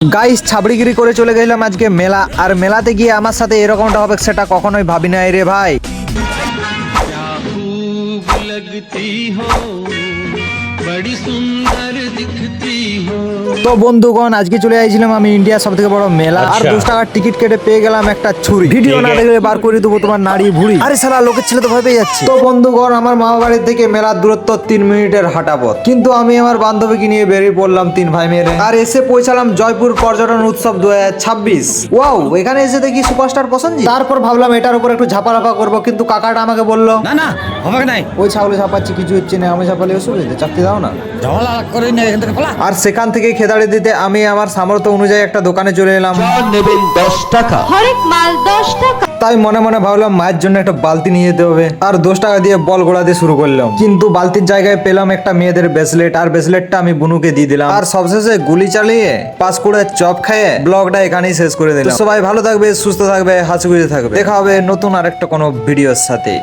Guys ছাবড়িগিরি করে চলে গেলাম আজকে মেলা, আর মেলাতে গিয়ে আমার সাথে এরকমটা হবে সেটা কখনোই ভাবি নাই রে ভাই। खूब लगती हो बड़ी सुंदर दिखती हो। তো বন্ধুগণ আজকে চলে আইছিলাম আমি ইন্ডিয়ার সব থেকে বড় মেলা, আর 10 টাকার টিকিট কেটে পেয়ে গেলাম একটা ছুরি। ভিডিও না দেখলে বার করে দেবো তোমার নাড়ি ভুড়ি। আরে শালা লোকের ছেলে তো ভয় পেয়ে যাচ্ছে। তো বন্ধুগণ আমার মামা বাড়ির থেকে মেলার দূরত্ব 3 মিনিটের হাঁটা পথ, কিন্তু আমি আমার বান্ধবীকে নিয়ে বেরিয়ে পড়লাম 3 ভাই মেরে, আর এসে পৌঁছালাম জয়পুর পর্যটন উৎসব 2026। ওয়াও, এখানে এসে দেখি সুপারস্টার পছন্দ। তারপর ভাবলাম এটার উপর একটু ঝাপালাপা করবো, কিন্তু কাকাটা আমাকে বললো না না হবে নাই, ওই ছাগলে ঝাপাচ্ছি কিছু হচ্ছে না, আমি ঝাপালে অসুবিধা, চাকরি দাও না। ঝামেলা করে না এখান থেকে ফেলা। আর সেখান থেকে খেদাড়ি দিতে আমি আমার সামর্থ্য অনুযায়ী একটা দোকানে চলে এলাম। নেবেন 10 টাকা। হরেক মাল 10 টাকা। তাই মনে মনে ভাবলাম মায়ের জন্য একটা বালতি নিয়ে যেতে হবে, আর 10 টাকা দিয়ে বল গোড়া দিয়ে শুরু করলাম। কিন্তু বালতির জায়গায় পেলাম একটা মেয়েদের ব্রেসলেট, আর ব্রেসলেটটা আমি বুনুকে দিয়ে দিলাম। আর সবশেষে গুলি চালিয়ে পাস করে চপ খেয়ে ব্লগটা এখানেই শেষ করে দিলাম। তো সবাই ভালো থাকবে, সুস্থ থাকবে, হাসি খুশি থাকবে। দেখা হবে নতুন আরেকটা কোনো ভিডিওর সাথে।